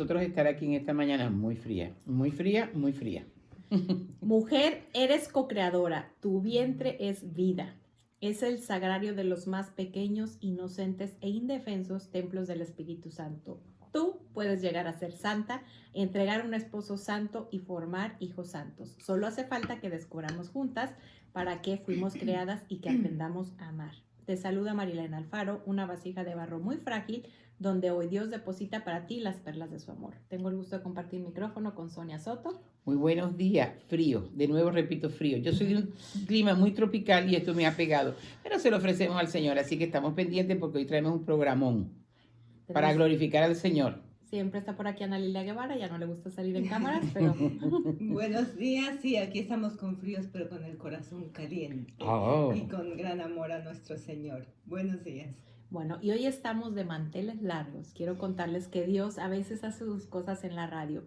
nosotros estar aquí en esta mañana muy fría, muy fría, muy fría. Mujer, eres co-creadora, tu vientre es vida. Es el sagrario de los más pequeños, inocentes e indefensos templos del Espíritu Santo. Tú puedes llegar a ser santa, entregar un esposo santo y formar hijos santos. Solo hace falta que descubramos juntas para qué fuimos creadas y que aprendamos a amar. Te saluda Marilena Alfaro, una vasija de barro muy frágil, donde hoy Dios deposita para ti las perlas de su amor. Tengo el gusto de compartir micrófono con Sonia Soto. Muy buenos días, frío, de nuevo repito, frío. Yo soy de un clima muy tropical y esto me ha pegado, pero se lo ofrecemos al Señor, así que estamos pendientes porque hoy traemos un programón para glorificar al Señor. Siempre está por aquí Ana Lilia Guevara, ya no le gusta salir en cámaras, pero... Buenos días, sí, aquí estamos con fríos, pero con el corazón caliente y con gran amor a nuestro Señor. Buenos días. Bueno, y hoy estamos de manteles largos. Quiero contarles que Dios a veces hace sus cosas en la radio.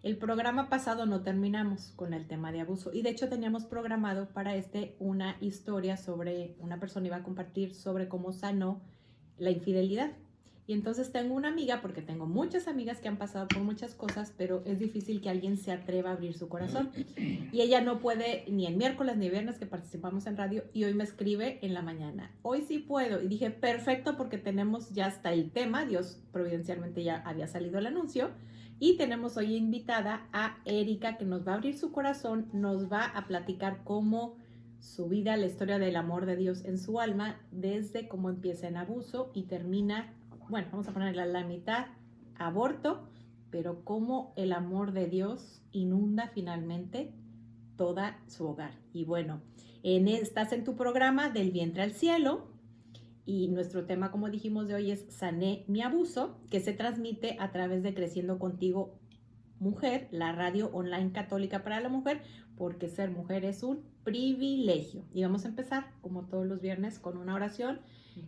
El programa pasado no terminamos con el tema de abuso y de hecho teníamos programado para una historia sobre, una persona iba a compartir sobre cómo sanó la infidelidad. Y entonces tengo una amiga, porque tengo muchas amigas que han pasado por muchas cosas, pero es difícil que alguien se atreva a abrir su corazón. Y ella no puede ni el miércoles ni viernes que participamos en radio y hoy me escribe en la mañana. Hoy sí puedo. Y dije, perfecto, porque tenemos ya hasta el tema. Dios providencialmente ya había salido el anuncio. Y tenemos hoy invitada a Erika, que nos va a abrir su corazón, nos va a platicar cómo su vida, la historia del amor de Dios en su alma, desde cómo empieza en abuso y termina, bueno, vamos a ponerla a la mitad, aborto, pero cómo el amor de Dios inunda finalmente toda su hogar. Y bueno, estás en tu programa Del Vientre al Cielo y nuestro tema, como dijimos de hoy, es Sané mi abuso, que se transmite a través de Creciendo Contigo Mujer, la radio online católica para la mujer, porque ser mujer es un privilegio. Y vamos a empezar, como todos los viernes, con una oración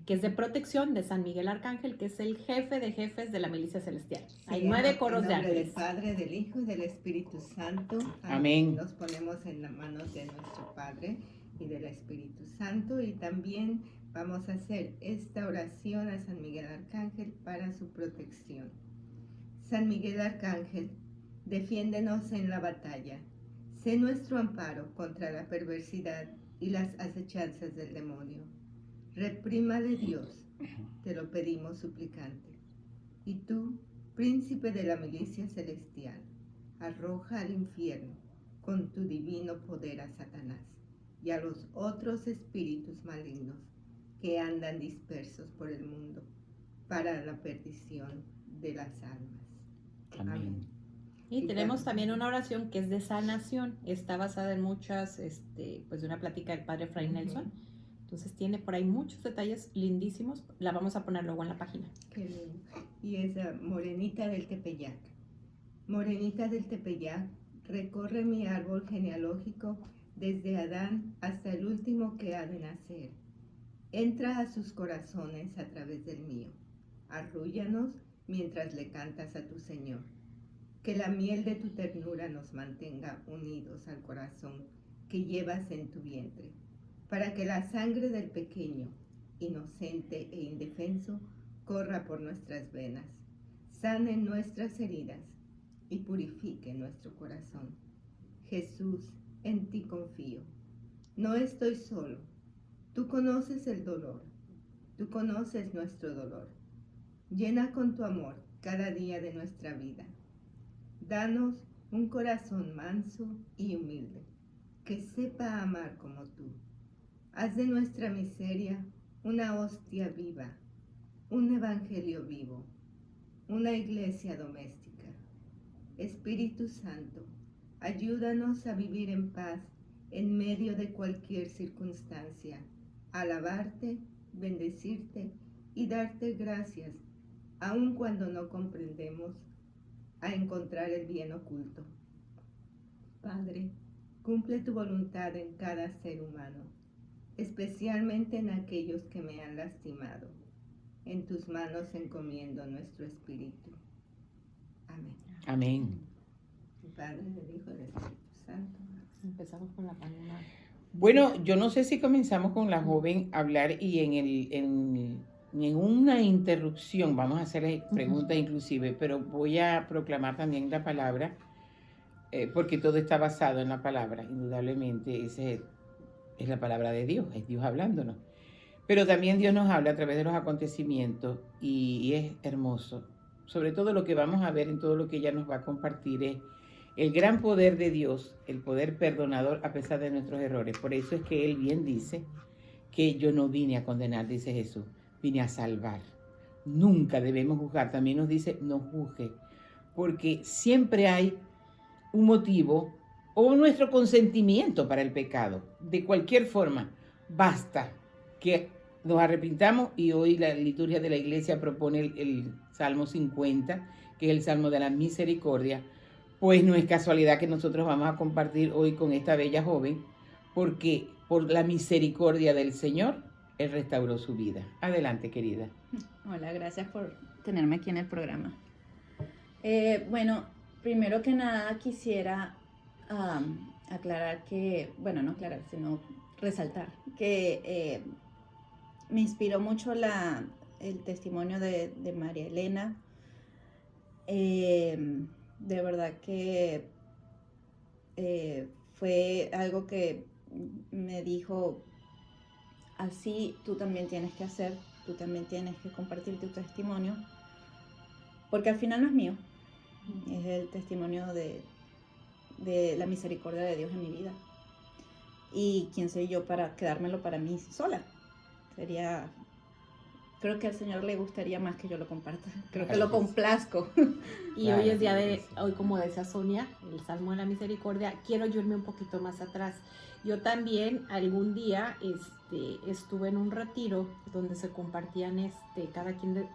que es de protección de San Miguel Arcángel, que es el jefe de jefes de la milicia celestial. Sí, hay 9 coros de ángeles. Del Padre, del Hijo y del Espíritu Santo. Amén. Nos ponemos en las manos de nuestro Padre y del Espíritu Santo y también vamos a hacer esta oración a San Miguel Arcángel para su protección. San Miguel Arcángel, defiéndenos en la batalla. Sé nuestro amparo contra la perversidad y las acechanzas del demonio. Reprímale Dios, te lo pedimos suplicante. Y tú, príncipe de la milicia celestial, arroja al infierno con tu divino poder a Satanás y a los otros espíritus malignos que andan dispersos por el mundo para la perdición de las almas. Amén. Y tenemos también una oración que es de sanación, está basada en muchas, pues de una plática del padre Fray Nelson. Entonces tiene por ahí muchos detalles lindísimos. La vamos a poner luego en la página. Qué lindo. Y es Morenita del Tepeyac. Morenita del Tepeyac, recorre mi árbol genealógico desde Adán hasta el último que ha de nacer. Entra a sus corazones a través del mío. Arrúllanos mientras le cantas a tu Señor. Que la miel de tu ternura nos mantenga unidos al corazón que llevas en tu vientre, para que la sangre del pequeño, inocente e indefenso, corra por nuestras venas, sane nuestras heridas y purifique nuestro corazón. Jesús, en ti confío. No estoy solo. Tú conoces el dolor. Tú conoces nuestro dolor. Llena con tu amor cada día de nuestra vida. Danos un corazón manso y humilde, que sepa amar como tú. Haz de nuestra miseria una hostia viva, un evangelio vivo, una iglesia doméstica. Espíritu Santo, ayúdanos a vivir en paz en medio de cualquier circunstancia, alabarte, bendecirte y darte gracias, aun cuando no comprendemos, a encontrar el bien oculto. Padre, cumple tu voluntad en cada ser humano, especialmente en aquellos que me han lastimado. En tus manos encomiendo nuestro espíritu. Amén. Amén. Padre, del Hijo y del Espíritu Santo. Empezamos con la página. Bueno, yo no sé si comenzamos con la joven a hablar y en en una interrupción, vamos a hacerle preguntas inclusive, pero voy a proclamar también la palabra, porque todo está basado en la palabra, indudablemente, es la palabra de Dios, es Dios hablándonos. Pero también Dios nos habla a través de los acontecimientos y es hermoso. Sobre todo lo que vamos a ver en todo lo que ella nos va a compartir es el gran poder de Dios, el poder perdonador a pesar de nuestros errores. Por eso es que Él bien dice que yo no vine a condenar, dice Jesús, vine a salvar. Nunca debemos juzgar. También nos dice no juzgue, porque siempre hay un motivo o nuestro consentimiento para el pecado. De cualquier forma, basta que nos arrepintamos, y hoy la liturgia de la iglesia propone el Salmo 50, que es el Salmo de la misericordia. Pues no es casualidad que nosotros vamos a compartir hoy con esta bella joven, porque por la misericordia del Señor, Él restauró su vida. Adelante, querida. Hola, gracias por tenerme aquí en el programa. Bueno, primero que nada quisiera aclarar que, bueno, no aclarar, sino resaltar que me inspiró mucho el testimonio de María Elena. De verdad que fue algo que me dijo, así tú también tienes que hacer, tú también tienes que compartir tu testimonio, porque al final no es mío, es el testimonio de la misericordia de Dios en mi vida. Y quién soy yo para quedármelo para mí sola. Creo que al Señor le gustaría más que yo lo comparta. Creo que lo complazco. Y Claro, hoy es día sí. hoy como decía Sonia, el Salmo de la Misericordia. Quiero yo irme un poquito más atrás. Yo también algún día estuve en un retiro donde se compartían cada quien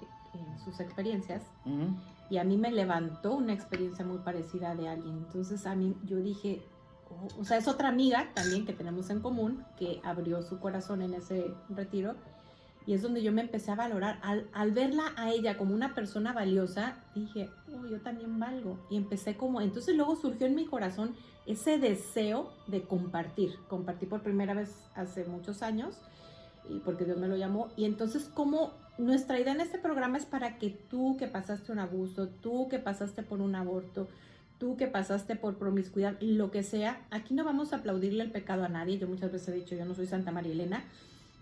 sus experiencias. Uh-huh. Y a mí me levantó una experiencia muy parecida de alguien. Entonces a mí yo dije, o sea, es otra amiga también que tenemos en común que abrió su corazón en ese retiro. Y es donde yo me empecé a valorar. Al verla a ella como una persona valiosa, dije, oh, yo también valgo. Y empecé entonces luego surgió en mi corazón ese deseo de compartir. Compartí por primera vez hace muchos años, y porque Dios me lo llamó. Y entonces como nuestra idea en este programa es para que tú que pasaste un abuso, tú que pasaste por un aborto, tú que pasaste por promiscuidad, lo que sea, aquí no vamos a aplaudirle el pecado a nadie. Yo muchas veces he dicho, yo no soy Santa María Elena,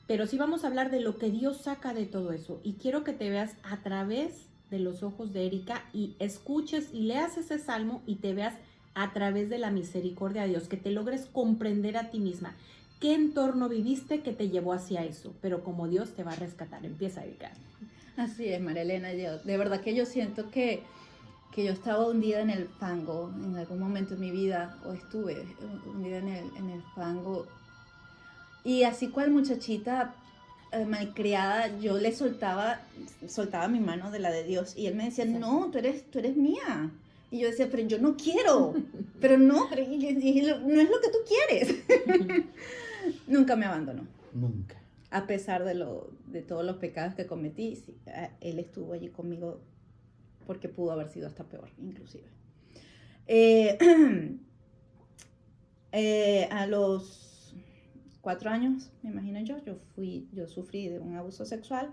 pero sí vamos a hablar de lo que Dios saca de todo eso. Y quiero que te veas a través de los ojos de Erika y escuches y leas ese salmo y te veas a través de la misericordia de Dios, que te logres comprender a ti misma. ¿Qué entorno viviste que te llevó hacia eso? Pero como Dios te va a rescatar. Empieza, Erika. Así es, María Elena. De verdad que yo siento que yo estaba hundida en el fango en algún momento de mi vida, o estuve hundida en el fango. Y así cual muchachita malcriada, yo le soltaba mi mano de la de Dios. Y él me decía, no, tú eres mía. Y yo decía, pero yo no quiero. Pero no, no es lo que tú quieres. Nunca me abandonó. Nunca. A pesar de todos los pecados que cometí, sí, él estuvo allí conmigo porque pudo haber sido hasta peor, inclusive. A los 4 años, me imagino yo sufrí de un abuso sexual.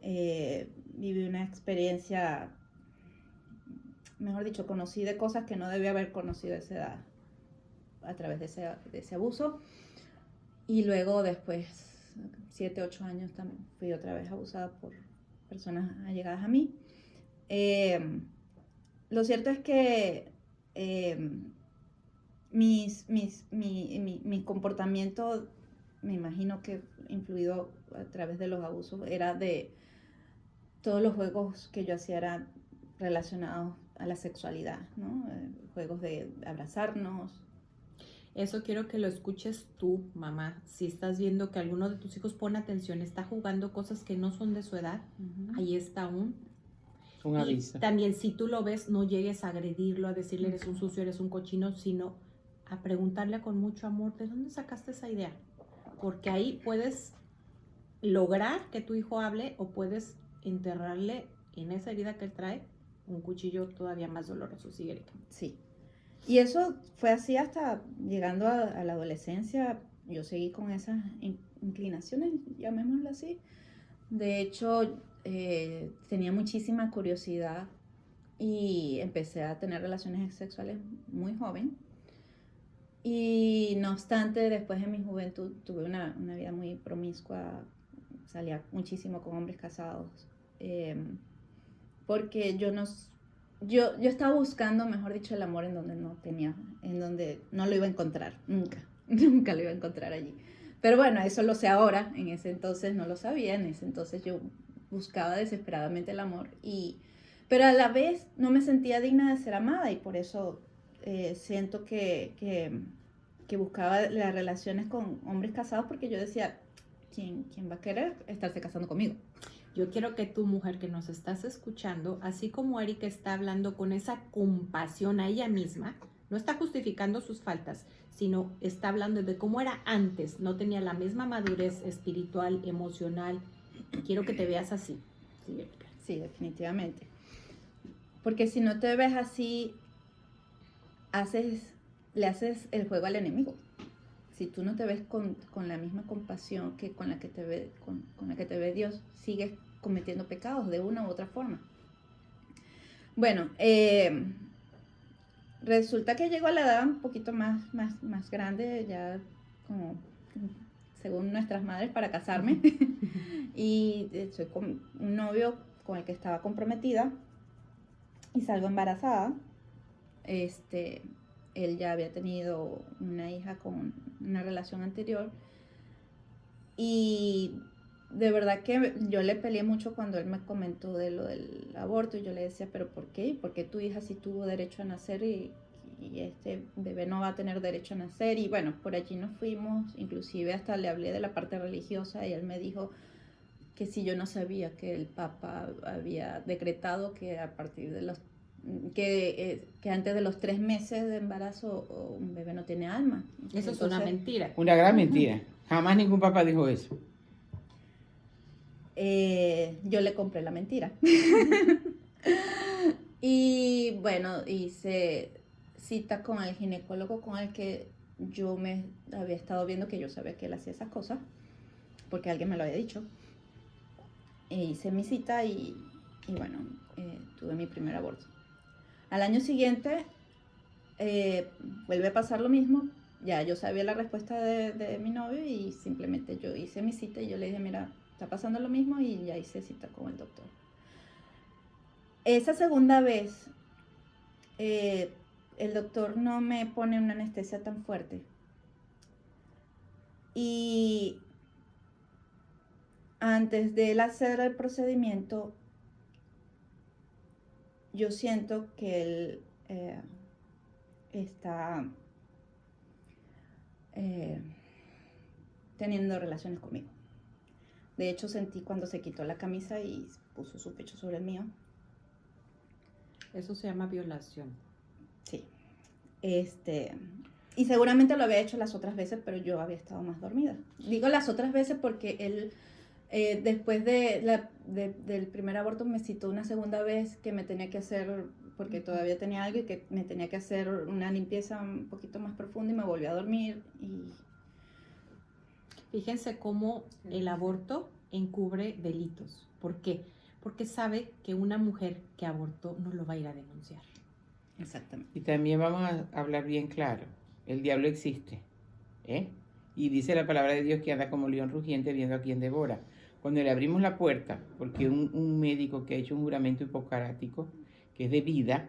Viví una experiencia, mejor dicho, conocí de cosas que no debía haber conocido a esa edad a través de ese abuso. Y luego después, 7, 8 años, también fui otra vez abusada por personas allegadas a mí. Lo cierto es que mi comportamiento, me imagino que influido a través de los abusos, era de todos los juegos que yo hacía eran relacionados a la sexualidad, ¿no? Juegos de abrazarnos. Eso quiero que lo escuches tú, mamá. Si estás viendo que alguno de tus hijos pone atención, está jugando cosas que no son de su edad, ahí está un aviso. Y también si tú lo ves, no llegues a agredirlo, a decirle eres un sucio, eres un cochino, sino a preguntarle con mucho amor, ¿de dónde sacaste esa idea? Porque ahí puedes lograr que tu hijo hable o puedes enterrarle en esa herida que él trae un cuchillo todavía más doloroso. Sigue, Erika. Sí. Y eso fue así hasta llegando a la adolescencia. Yo seguí con esas inclinaciones, llamémoslo así, De hecho, tenía muchísima curiosidad y empecé a tener relaciones sexuales muy joven. Y no obstante, después en mi juventud tuve una vida muy promiscua, salía muchísimo con hombres casados, porque yo estaba buscando, mejor dicho, el amor en donde no tenía, en donde no lo iba a encontrar, nunca lo iba a encontrar allí. Pero bueno, eso lo sé ahora, en ese entonces no lo sabía, en ese entonces yo buscaba desesperadamente el amor, pero a la vez no me sentía digna de ser amada y por eso siento que buscaba las relaciones con hombres casados porque yo decía, ¿quién va a querer estarse casando conmigo? Yo quiero que tú, mujer que nos estás escuchando, así como Erika está hablando con esa compasión a ella misma, no está justificando sus faltas, sino está hablando de cómo era antes, no tenía la misma madurez espiritual, emocional. Quiero que te veas así. Sí, Erika. Sí, definitivamente. Porque si no te ves así, le haces el juego al enemigo. Si tú no te ves con la misma compasión que con la que te ve Dios, sigues cometiendo pecados de una u otra forma. Bueno, resulta que llego a la edad un poquito más grande, ya como según nuestras madres, para casarme. Y estoy con un novio con el que estaba comprometida y salgo embarazada. Él ya había tenido una hija con una relación anterior y de verdad que yo le peleé mucho cuando él me comentó de lo del aborto y yo le decía, pero ¿por qué? ¿Por qué tu hija sí tuvo derecho a nacer y este bebé no va a tener derecho a nacer? Y bueno, por allí nos fuimos, inclusive hasta le hablé de la parte religiosa y él me dijo que si yo no sabía que el Papa había decretado que a partir de los que antes de los 3 meses de embarazo un bebé no tiene alma. Eso es una mentira. Una gran mentira. Jamás ningún papá dijo eso. Yo le compré la mentira. Y bueno, hice cita con el ginecólogo con el que yo me había estado viendo, que yo sabía que él hacía esas cosas, porque alguien me lo había dicho. Hice mi cita y bueno, tuve mi primer aborto. Al año siguiente vuelve a pasar lo mismo. Ya yo sabía la respuesta de mi novio y simplemente yo hice mi cita y yo le dije, mira, está pasando lo mismo y ya hice cita con el doctor. Esa segunda vez, el doctor no me pone una anestesia tan fuerte. Y antes de él hacer el procedimiento, yo siento que él está teniendo relaciones conmigo. De hecho, sentí cuando se quitó la camisa y puso su pecho sobre el mío. Eso se llama violación. Sí. Y seguramente lo había hecho las otras veces, pero yo había estado más dormida. Digo las otras veces porque él, después del primer aborto, me citó una segunda vez que me tenía que hacer, porque todavía tenía algo y que me tenía que hacer una limpieza un poquito más profunda y me volví a dormir. Fíjense cómo el aborto encubre delitos. ¿Por qué? Porque sabe que una mujer que abortó no lo va a ir a denunciar. Exactamente. Y también vamos a hablar bien claro. El diablo existe. Y dice la palabra de Dios que anda como león rugiente viendo a quien devora. Cuando le abrimos la puerta, porque un médico que ha hecho un juramento hipocrático, que es de vida,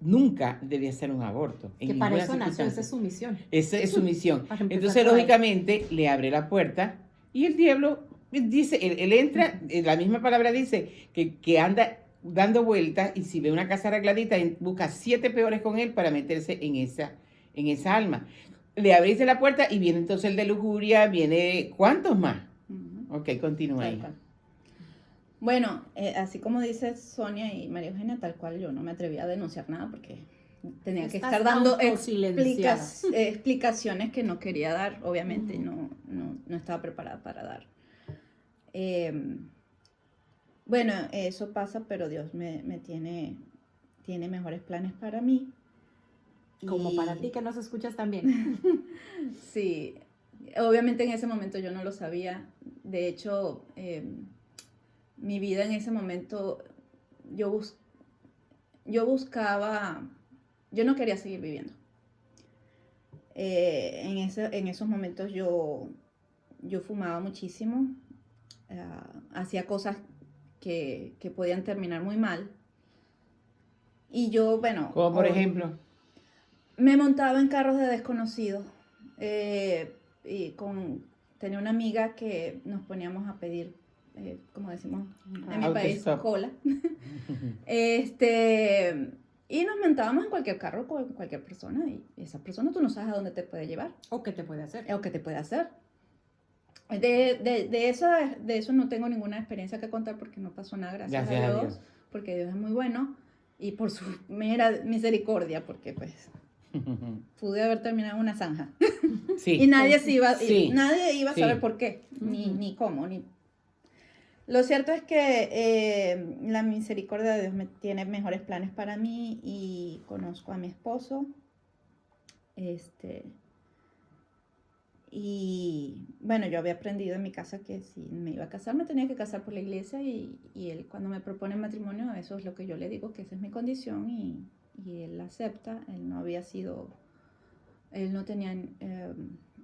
nunca debe hacer un aborto. Que para eso nació, esa es su misión. Esa es su misión. Entonces, lógicamente, le abre la puerta y el diablo dice, él entra, la misma palabra dice, que anda dando vueltas y si ve una casa arregladita, busca 7 peores con él para meterse en esa alma. Le abriste la puerta y viene entonces el de lujuria, viene, ¿cuántos más? Uh-huh. Ok, continúa ahí. Bueno, así como dice Sonia y María Eugenia, tal cual yo no me atreví a denunciar nada porque tenía que estar dando explicaciones que no quería dar, obviamente, no estaba preparada para dar. Bueno, eso pasa, pero Dios me tiene mejores planes para mí. Como para ti que nos escuchas también. Sí, Obviamente en ese momento yo no lo sabía. De hecho, mi vida en ese momento, yo buscaba, yo no quería seguir viviendo. En esos momentos yo fumaba muchísimo, hacía cosas que podían terminar muy mal. Y yo, bueno... Como por ejemplo. Me montaba en carros de desconocidos. Tenía una amiga que nos poníamos a pedir, como decimos en mi país, Autostop. cola. Y nos montábamos en cualquier carro con cualquier persona y esa persona tú no sabes a dónde te puede llevar. ¿O qué te puede hacer? O qué te puede hacer. De eso no tengo ninguna experiencia que contar porque no pasó nada, gracias a Dios, porque Dios es muy bueno y por su mera misericordia, porque pues pude haber terminado en una zanja. Sí. Y nadie iba a saber Sí. por qué, ni cómo. Lo cierto es que la misericordia de Dios tiene mejores planes para mí y conozco a mi esposo. Y bueno, yo había aprendido en mi casa que si me iba a casar, me tenía que casar por la iglesia y él cuando me propone matrimonio, eso es lo que yo le digo, que esa es mi condición y él acepta. Él no tenía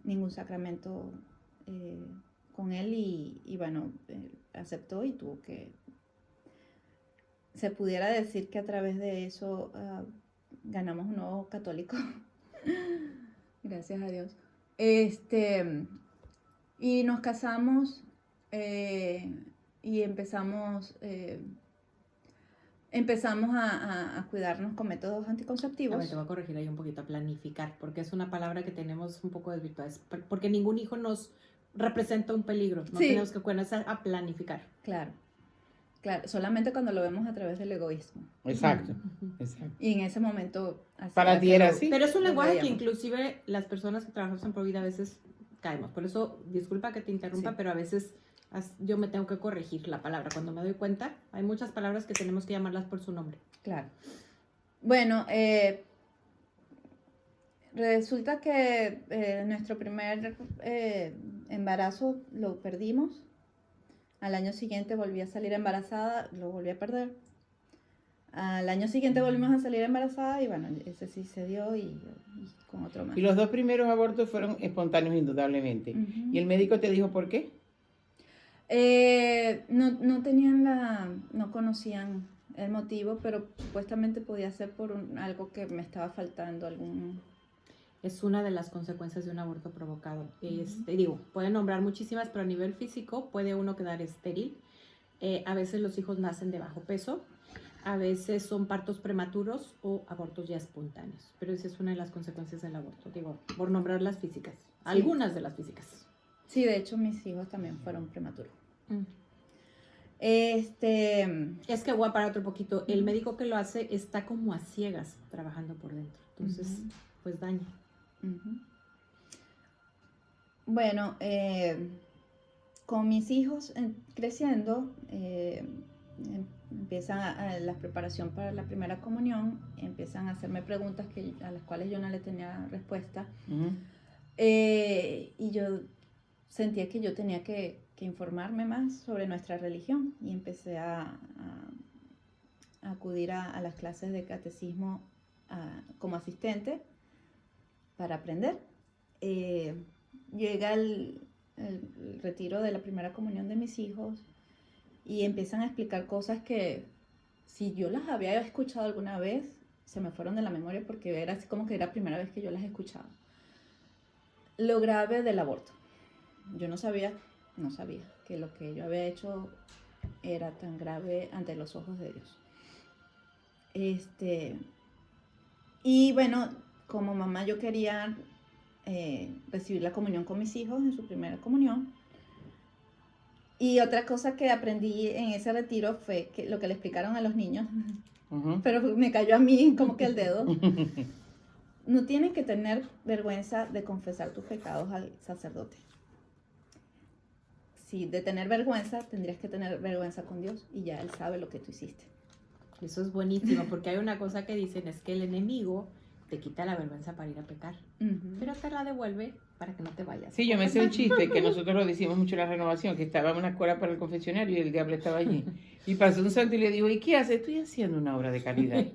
ningún sacramento con él y bueno, aceptó y tuvo que... Se pudiera decir que a través de eso ganamos un nuevo católico. Gracias a Dios. Y nos casamos y empezamos a cuidarnos con métodos anticonceptivos. A ver, te voy a corregir ahí un poquito, a planificar, porque es una palabra que tenemos un poco desvirtuada, porque ningún hijo nos representa un peligro, no tenemos que ponernos a planificar. Claro, solamente cuando lo vemos a través del egoísmo. Exacto. Y en ese momento... Para ti era así. Pero es un Lo lenguaje que veíamos. inclusive las personas que trabajamos en Provida a veces caemos. Por eso, disculpa que te interrumpa, Sí. pero a veces yo me tengo que corregir la palabra. Cuando me doy cuenta, hay muchas palabras que tenemos que llamarlas por su nombre. Claro. Bueno, resulta que nuestro primer embarazo lo perdimos. Al año siguiente volví a salir embarazada, lo volví a perder. Al año siguiente volvimos a salir embarazada y bueno, ese sí se dio y con otro más. Y los 2 primeros abortos fueron espontáneos indudablemente. Ujú. ¿Y el médico te dijo por qué? No conocían el motivo, pero supuestamente podía ser por algo que me estaba faltando, Es una de las consecuencias de un aborto provocado. Pueden nombrar muchísimas, pero a nivel físico puede uno quedar estéril. A veces los hijos nacen de bajo peso, a veces son partos prematuros o abortos ya espontáneos. Pero esa es una de las consecuencias del aborto, por nombrar las físicas, algunas de las físicas. Sí, de hecho mis hijos también fueron prematuros. Es que voy a parar otro poquito. El médico que lo hace está como a ciegas trabajando por dentro. Entonces, pues daña. Uh-huh. Bueno, con mis hijos creciendo, empiezan la preparación para la primera comunión, empiezan a hacerme preguntas a las cuales yo no le tenía respuesta. Uh-huh. Y yo sentía que yo tenía que informarme más sobre nuestra religión y empecé a acudir a las clases de catecismo como asistente para aprender. Llega el retiro de la primera comunión de mis hijos y empiezan a explicar cosas que si yo las había escuchado alguna vez, se me fueron de la memoria porque era así como que era la primera vez que yo las escuchaba. Lo grave del aborto. Yo no sabía que lo que yo había hecho era tan grave ante los ojos de Dios. Y bueno, como mamá yo quería recibir la comunión con mis hijos en su primera comunión. Y otra cosa que aprendí en ese retiro fue que lo que le explicaron a los niños, Uh-huh. pero me cayó a mí como que el dedo. No tienes que tener vergüenza de confesar tus pecados al sacerdote. Si de tener vergüenza, tendrías que tener vergüenza con Dios y ya Él sabe lo que tú hiciste. Eso es buenísimo, porque hay una cosa que dicen, es que el enemigo te quita la vergüenza para ir a pecar, Ujú. pero te la devuelve para que no te vayas. Sí, yo me sé un chiste que nosotros lo decimos mucho en la renovación, que estaba en una escuela para el confesionario y el diablo estaba allí. Y pasó un santo y le dijo, ¿y qué haces? Estoy haciendo una obra de caridad.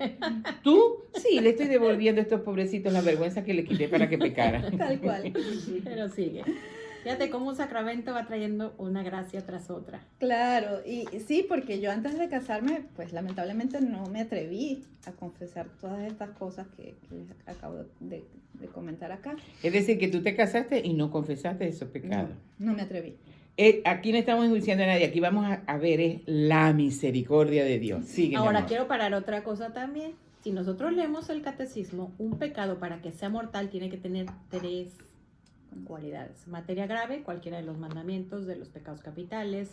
¿Tú? Sí, le estoy devolviendo a estos pobrecitos la vergüenza que le quité para que pecaran. Tal cual. Pero sigue. Fíjate cómo un sacramento va trayendo una gracia tras otra. Claro, y sí, porque yo antes de casarme, pues lamentablemente no me atreví a confesar todas estas cosas que les acabo de comentar acá. Es decir, que tú te casaste y no confesaste esos pecados. No me atreví. Aquí no estamos enjuiciando a nadie, aquí vamos a ver es la misericordia de Dios. Sigue, mi Ahora amor. quiero parar otra cosa también. Si nosotros leemos el catecismo, un pecado para que sea mortal tiene que tener 3 cualidades. Materia grave, cualquiera de los mandamientos, de los pecados capitales.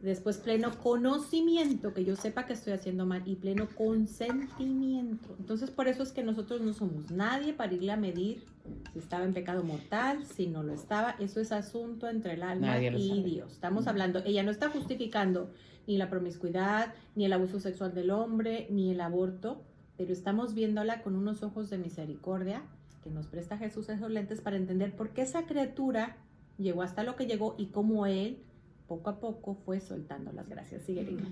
Después pleno conocimiento, que yo sepa que estoy haciendo mal, y pleno consentimiento. Entonces por eso es que nosotros no somos nadie para irle a medir si estaba en pecado mortal, si no lo estaba. Eso es asunto entre el alma Nadie lo y sabe. Dios. Estamos hablando, ella no está justificando ni la promiscuidad, ni el abuso sexual del hombre, ni el aborto, pero estamos viéndola con unos ojos de misericordia que nos presta Jesús esos lentes para entender por qué esa criatura llegó hasta lo que llegó y cómo él poco a poco fue soltando las gracias. Sigue, Lina.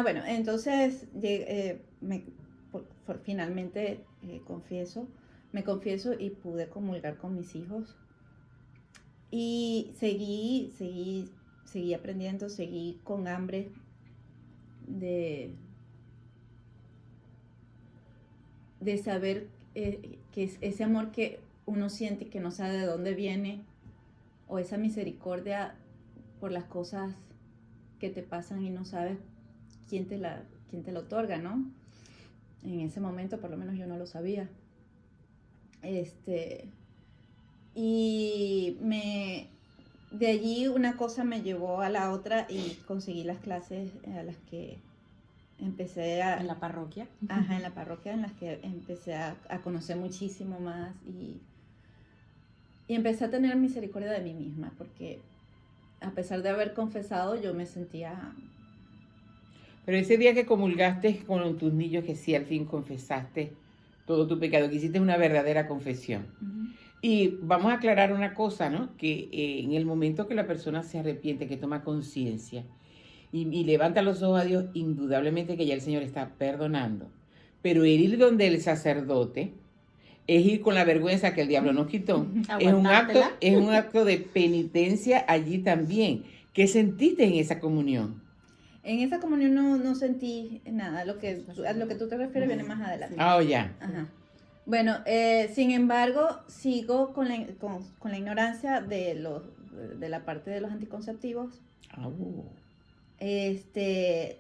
Bueno, entonces finalmente me confieso y pude comulgar con mis hijos. Y seguí aprendiendo, seguí con hambre de saber que es ese amor que uno siente y que no sabe de dónde viene, o esa misericordia por las cosas que te pasan y no sabes quién te la otorga, ¿no? En ese momento por lo menos yo no lo sabía. Y de allí una cosa me llevó a la otra y conseguí las clases a las que empecé En la parroquia. en la parroquia, en las que empecé a conocer muchísimo más y empecé a tener misericordia de mí misma, porque a pesar de haber confesado, yo me sentía... Pero ese día que comulgaste con tus niños, que sí, al fin confesaste todo tu pecado, que hiciste una verdadera confesión. Y vamos a aclarar una cosa, ¿no? Que en el momento que la persona se arrepiente, que toma conciencia y levanta los ojos a Dios, indudablemente que ya el Señor está perdonando. Pero el ir donde el sacerdote es ir con la vergüenza que el diablo nos quitó. Aguantártela. Es un acto de penitencia allí también. ¿Qué sentiste en esa comunión? En esa comunión no sentí nada. A lo que tú te refieres viene más adelante. Ah, ya. Ajá. Bueno, sin embargo, sigo con la ignorancia de la parte de los anticonceptivos.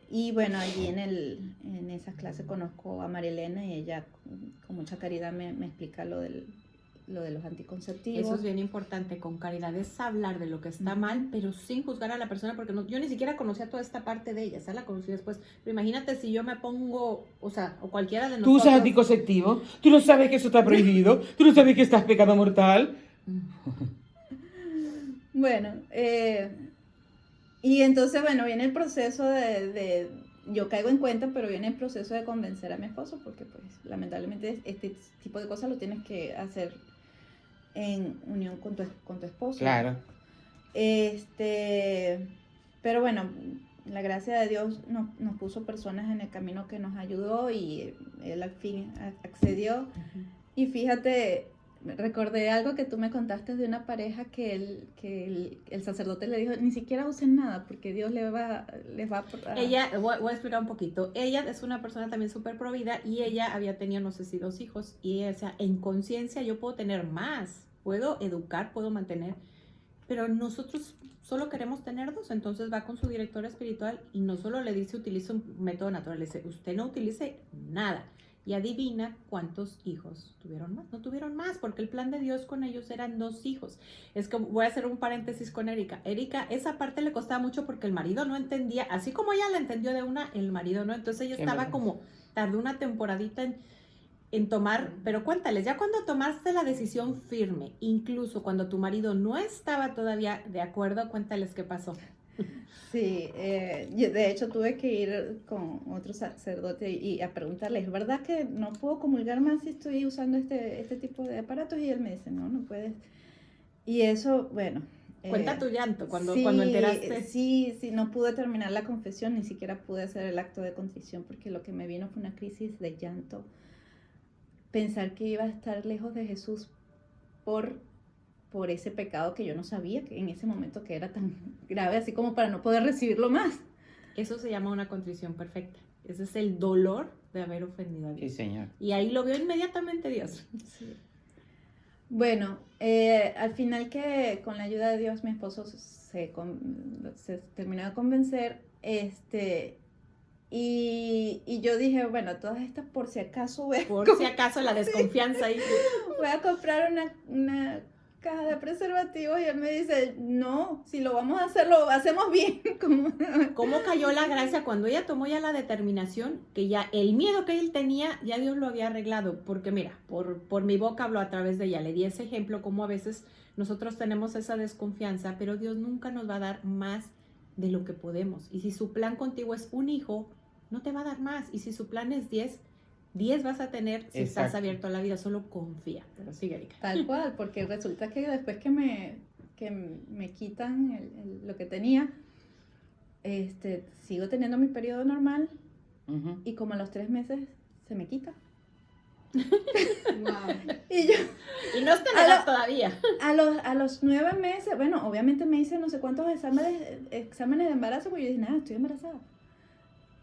Y bueno, allí en esas clases conozco a Marilena y ella con mucha caridad me explica lo de los anticonceptivos. Eso es bien importante, con caridad, es hablar de lo que está mal, pero sin juzgar a la persona, porque yo ni siquiera conocía toda esta parte de ella, esa la conocí después. Pero imagínate si yo me pongo, o cualquiera de ¿Tú nosotros... usas anticonceptivo? ¿Tú no sabes que eso está prohibido? ¿Tú no sabes que estás pecado mortal? Bueno, y entonces, bueno, viene el proceso yo caigo en cuenta, pero viene el proceso de convencer a mi esposo, porque pues lamentablemente este tipo de cosas lo tienes que hacer en unión con tu esposo. Claro. Pero bueno, la gracia de Dios nos puso personas en el camino que nos ayudó y él al fin accedió. Y fíjate, recordé algo que tú me contaste de una pareja que el sacerdote le dijo, ni siquiera usen nada porque Dios les va a... Ella, voy a explicar un poquito, ella es una persona también súper provida y ella había tenido, no sé si 2 hijos, y ella decía, en conciencia yo puedo tener más, puedo educar, puedo mantener, pero nosotros solo queremos tener 2, entonces va con su director espiritual y no solo le dice utilice un método natural, le dice usted no utilice nada. Y adivina cuántos hijos tuvieron más. No tuvieron más, porque el plan de Dios con ellos eran 2 hijos. Es que voy a hacer un paréntesis con Erika. Erika, esa parte le costaba mucho porque el marido no entendía, así como ella la entendió de una, el marido no. Entonces ella estaba como, tardó una temporadita en tomar, pero cuéntales, ya cuando tomaste la decisión firme, incluso cuando tu marido no estaba todavía de acuerdo, cuéntales qué pasó. Sí, yo de hecho tuve que ir con otro sacerdote y a preguntarle, ¿es verdad que no puedo comulgar más si estoy usando este tipo de aparatos? Y él me dice, no puedes. Y eso, bueno. Cuenta tu llanto cuando Sí, enteraste. sí, no pude terminar la confesión, ni siquiera pude hacer el acto de contrición, porque lo que me vino fue una crisis de llanto. Pensar que iba a estar lejos de Jesús por ese pecado que yo no sabía que en ese momento que era tan grave, así como para no poder recibirlo más. Eso se llama una contrición perfecta. Ese es el dolor de haber ofendido a Sí, Dios. Señor. Y ahí lo vio inmediatamente Dios. Sí. Bueno, al final que con la ayuda de Dios mi esposo se terminó de convencer, y yo dije, bueno, todas estas por si acaso Por si acaso la desconfianza ahí. voy a comprar una caja de preservativos, y él me dice, no, si lo vamos a hacer, lo hacemos bien. ¿Cómo cayó la gracia cuando ella tomó ya la determinación que ya el miedo que él tenía, ya Dios lo había arreglado? Porque mira, por mi boca habló a través de ella. Le di ese ejemplo como a veces nosotros tenemos esa desconfianza, pero Dios nunca nos va a dar más de lo que podemos. Y si su plan contigo es un hijo, no te va a dar más. Y si su plan es 10 vas a tener si estás Exacto. abierto a la vida, solo confía. Pero sigue, Erika. Tal cual, porque resulta que después que me quitan lo que tenía, sigo teniendo mi periodo normal, Ujú. y como a los 3 meses se me quita. Wow. Y yo, Y no está en edad todavía. a los 9 meses, bueno, obviamente me hice no sé cuántos exámenes de embarazo, porque yo dije, nada, estoy embarazada.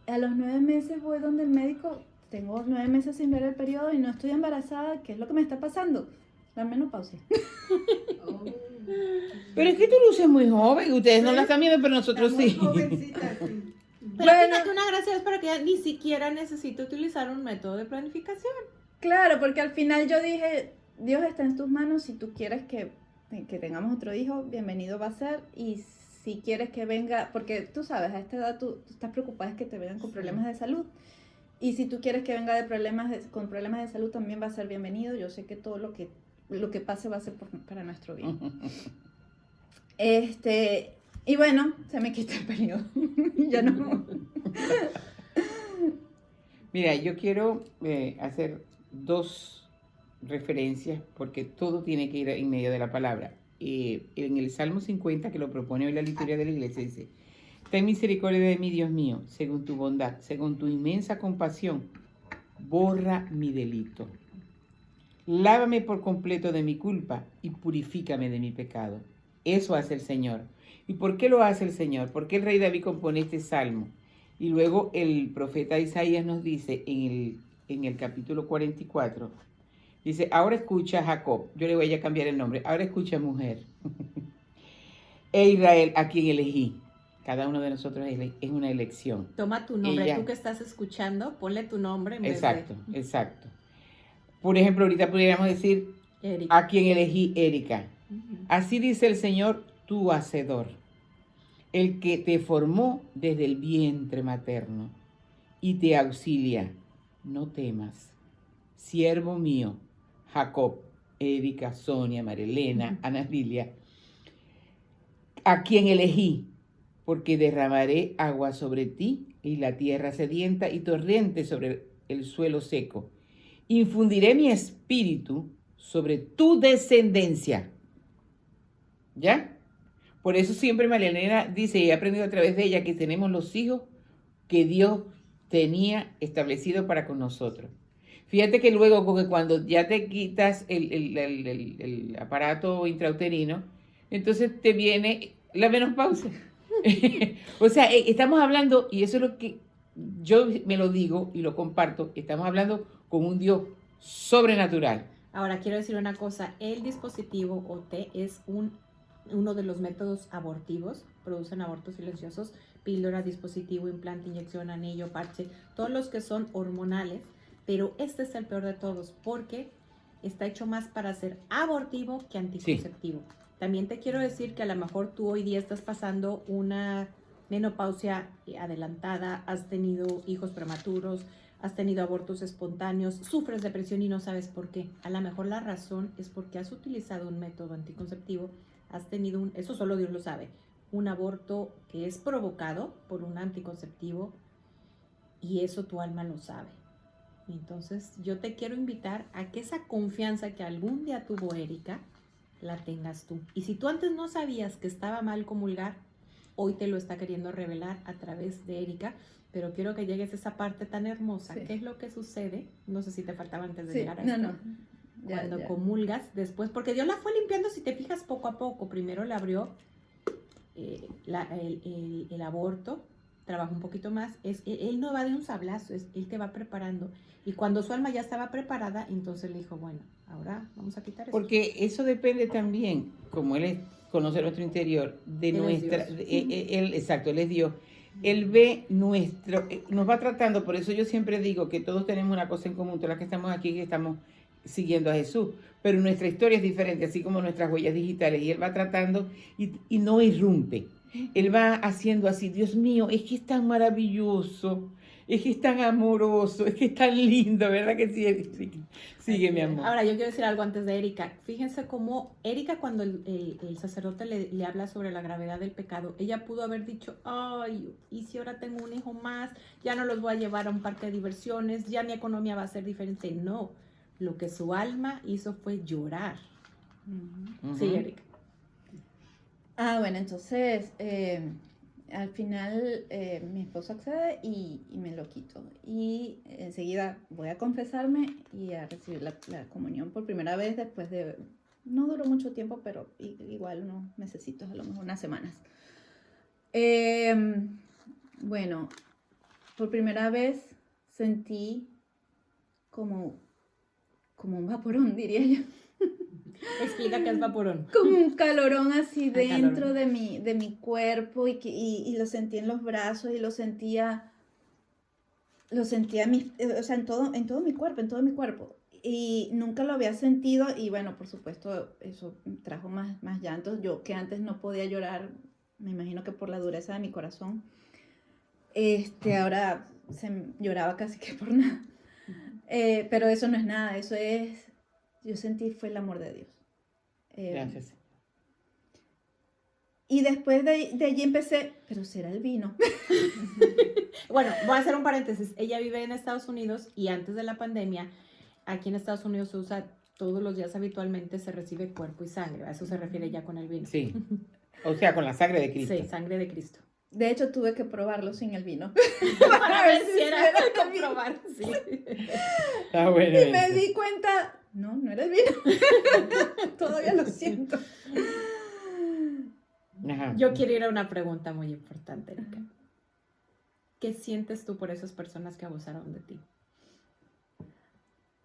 A los 9 meses voy donde el médico, tengo 9 meses sin ver el periodo y no estoy embarazada, ¿qué es lo que me está pasando? La menopausia. Oh. Pero es que tú luces muy joven, ustedes no Sí. la están viendo, pero nosotros Está muy sí. jovencita, sí. Pero Bueno. fíjate, una gracia es para que ella ni siquiera necesite utilizar un método de planificación. Claro, porque al final yo dije, Dios está en tus manos, si tú quieres que tengamos otro hijo, bienvenido va a ser, y si quieres que venga, porque tú sabes, a esta edad tú estás preocupada es que te vengan con problemas de salud, y si tú quieres que venga con problemas de salud, también va a ser bienvenido. Yo sé que todo lo que pase va a ser para nuestro bien. Y bueno, se me quita el periodo. Ya no. Mira, yo quiero hacer 2 referencias porque todo tiene que ir en medio de la palabra. En el Salmo 50, que lo propone hoy la liturgia de la iglesia, dice: ten misericordia de mí, Dios mío, según tu bondad, según tu inmensa compasión, borra mi delito. Lávame por completo de mi culpa y purifícame de mi pecado. Eso hace el Señor. ¿Y por qué lo hace el Señor? ¿Por qué el rey David compone este salmo? Y luego el profeta Isaías nos dice en el capítulo 44, dice: ahora escucha, Jacob, yo le voy a cambiar el nombre, ahora escucha, mujer, e Israel, a quien elegí. Cada uno de nosotros es una elección. Toma tu nombre, Ella. tú que estás escuchando, ponle tu nombre en vez Exacto, exacto. Por ejemplo, ahorita podríamos decir: de Erika. a quien elegí, Erika. Ujú. Así dice el Señor, tu hacedor, el que te formó desde el vientre materno y te auxilia. No temas, siervo mío, Jacob, Erika, Sonia, Marilena, Ana Lilia, a quien elegí, porque derramaré agua sobre ti y la tierra sedienta y torrente sobre el suelo seco. Infundiré mi espíritu sobre tu descendencia. ¿Ya? Por eso siempre Marilena dice, y he aprendido a través de ella, que tenemos los hijos que Dios tenía establecido para con nosotros. Fíjate que luego, porque cuando ya te quitas el aparato intrauterino, entonces te viene la menopausia. O sea, estamos hablando, y eso es lo que yo me lo digo y lo comparto, estamos hablando con un Dios sobrenatural. Ahora, quiero decir una cosa, el dispositivo OT es uno de los métodos abortivos, producen abortos silenciosos, píldora, dispositivo, implante, inyección, anillo, parche, todos los que son hormonales, pero este es el peor de todos porque está hecho más para ser abortivo que anticonceptivo. Sí. También te quiero decir que a lo mejor tú hoy día estás pasando una menopausia adelantada, has tenido hijos prematuros, has tenido abortos espontáneos, sufres depresión y no sabes por qué. A lo mejor la razón es porque has utilizado un método anticonceptivo, has tenido eso solo Dios lo sabe, un aborto que es provocado por un anticonceptivo y eso tu alma lo sabe. Entonces yo te quiero invitar a que esa confianza que algún día tuvo Erika, la tengas tú. Y si tú antes no sabías que estaba mal comulgar, hoy te lo está queriendo revelar a través de Erika, pero quiero que llegues a esa parte tan hermosa. Sí. ¿Qué es lo que sucede? No sé si te faltaba antes de Sí, llegar a no, esto. no. Ya, Cuando ya. comulgas después, porque Dios la fue limpiando, si te fijas, poco a poco. Primero le abrió el aborto, trabajó un poquito más. Él no va de un sablazo, él te va preparando. Y cuando su alma ya estaba preparada, entonces le dijo, bueno, ahora vamos a quitar esto. Porque eso depende también, como Él conoce nuestro interior, de Él es nuestra... Dios. Él, exacto, Él es Dios. Él ve nuestro... nos va tratando, por eso yo siempre digo que todos tenemos una cosa en común, todas las que estamos aquí, que estamos siguiendo a Jesús, pero nuestra historia es diferente, así como nuestras huellas digitales, y Él va tratando y no irrumpe. Él va haciendo así, Dios mío, es que es tan maravilloso, es que es tan amoroso, es que es tan lindo, ¿verdad que sí? Sigue, mi amor. Ahora, yo quiero decir algo antes de Erika. Fíjense cómo Erika, cuando el sacerdote le habla sobre la gravedad del pecado, ella pudo haber dicho, ay, y si ahora tengo un hijo más, ya no los voy a llevar a un parque de diversiones, ya mi economía va a ser diferente. No, lo que su alma hizo fue llorar. Ujú. Sí, Erika. Bueno, entonces al final mi esposo accede y me lo quito. Y enseguida voy a confesarme y a recibir la comunión por primera vez después de, no duró mucho tiempo, pero igual unos mesecitos, a lo mejor unas semanas. Bueno, por primera vez sentí como un vaporón, diría yo. Explica qué es vaporón. Como un calorón así dentro calorón. de mi cuerpo y lo sentía en los brazos y lo sentía o sea, en todo mi cuerpo. Y nunca lo había sentido y bueno, por supuesto, eso trajo más llantos. Yo que antes no podía llorar, me imagino que por la dureza de mi corazón, ahora lloraba casi que por nada. Pero eso no es nada, yo sentí fue el amor de Dios. Gracias. Y después de allí empecé, pero será el vino. Bueno, voy a hacer un paréntesis. Ella vive en Estados Unidos y antes de la pandemia, aquí en Estados Unidos se usa todos los días habitualmente, se recibe cuerpo y sangre. A eso se refiere ya con el vino. Sí. O sea, con la sangre de Cristo. Sí, sangre de Cristo. De hecho, tuve que probarlo sin el vino. Para ver si era comprobar. Sí. Está bueno. Y me eso. di cuenta, no era el vino. Todavía lo siento. Ajá. Yo quiero ir a una pregunta muy importante, Erika. ¿Qué sientes tú por esas personas que abusaron de ti?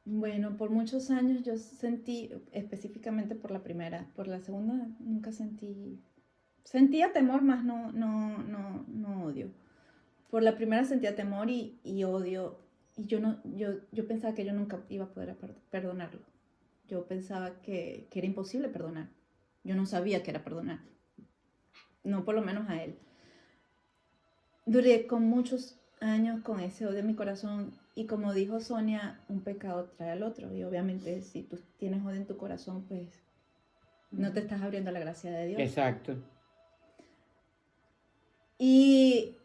Bueno, por muchos años yo sentí, específicamente por la primera, por la segunda nunca sentía temor, más no odio. Por la primera sentía temor y odio, y yo pensaba que yo nunca iba a poder perdonarlo. Yo pensaba que era imposible perdonar. Yo no sabía qué era perdonar. No por lo menos a él. Duré con muchos años con ese odio en mi corazón y como dijo Sonia, un pecado trae al otro y obviamente si tú tienes odio en tu corazón, pues no te estás abriendo a la gracia de Dios. Exacto. Y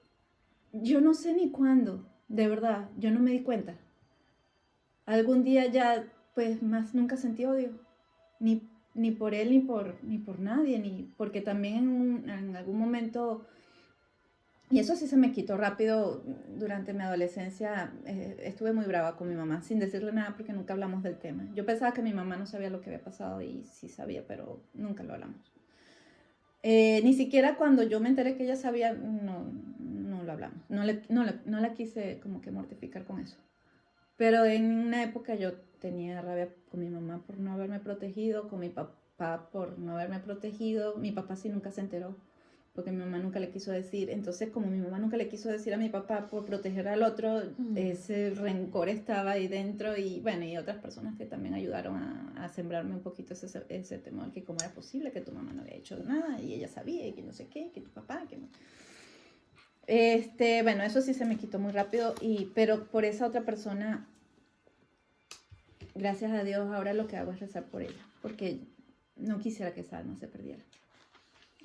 yo no sé ni cuándo, de verdad, yo no me di cuenta. Algún día ya, pues más nunca sentí odio, ni por él ni por nadie, ni porque también en algún momento, y eso sí se me quitó rápido durante mi adolescencia, estuve muy brava con mi mamá, sin decirle nada porque nunca hablamos del tema. Yo pensaba que mi mamá no sabía lo que había pasado y sí sabía, pero nunca lo hablamos. Ni siquiera cuando yo me enteré que ella sabía, no lo hablamos. No la quise como que mortificar con eso. Pero en una época yo tenía rabia con mi mamá por no haberme protegido, con mi papá por no haberme protegido. Mi papá sí nunca se enteró, porque mi mamá nunca le quiso decir. Entonces, como mi mamá nunca le quiso decir a mi papá por proteger al otro, ese rencor estaba ahí dentro. Y bueno, y otras personas que también ayudaron a sembrarme un poquito ese temor, que cómo era posible que tu mamá no había hecho nada, y ella sabía, y que no sé qué, que tu papá, que no. Bueno, eso sí se me quitó muy rápido, pero por esa otra persona, gracias a Dios, ahora lo que hago es rezar por ella, porque no quisiera que esa alma se perdiera.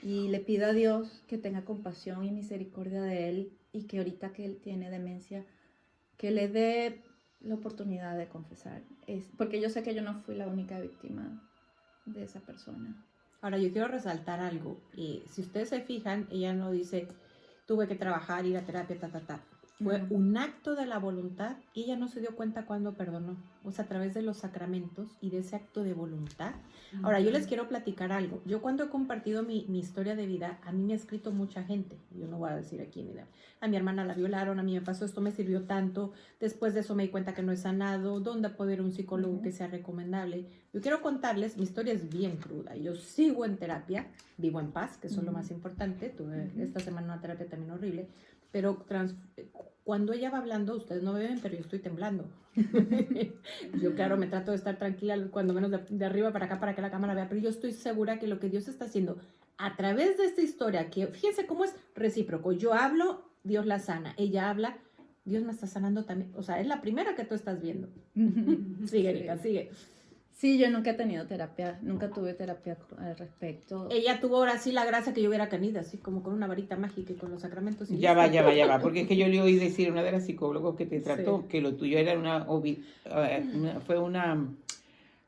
Y le pido a Dios que tenga compasión y misericordia de él y que ahorita que él tiene demencia, que le dé la oportunidad de confesar. Porque yo sé que yo no fui la única víctima de esa persona. Ahora, yo quiero resaltar algo. Si ustedes se fijan, ella no dice, tuve que trabajar, ir a terapia, Fue un acto de la voluntad y ella no se dio cuenta cuando perdonó. O sea, a través de los sacramentos y de ese acto de voluntad. Ahora, yo les quiero platicar algo. Yo cuando he compartido mi historia de vida, a mí me ha escrito mucha gente. Yo no voy a decir aquí, mira, a mi hermana la violaron, a mí me pasó esto, me sirvió tanto. Después de eso me di cuenta que no he sanado. ¿Dónde puedo ir a un psicólogo que sea recomendable? Yo quiero contarles, mi historia es bien cruda. Yo sigo en terapia, vivo en paz, que eso es lo más importante. Tuve esta semana una terapia también horrible. Pero cuando ella va hablando, ustedes no me ven, pero yo estoy temblando. Yo, claro, me trato de estar tranquila, cuando menos de arriba para acá, para que la cámara vea, pero yo estoy segura que lo que Dios está haciendo a través de esta historia, que fíjense cómo es recíproco. Yo hablo, Dios la sana. Ella habla, Dios me está sanando también. O sea, es la primera que tú estás viendo. Sigue, Erika, sigue. Sí, yo nunca he tenido terapia, nunca tuve terapia al respecto. Ella tuvo ahora sí la gracia que yo hubiera tenido, así como con una varita mágica y con los sacramentos. Y Ya va, porque es que yo le oí decir a una de las psicólogos que te trató Sí. que lo tuyo era fue una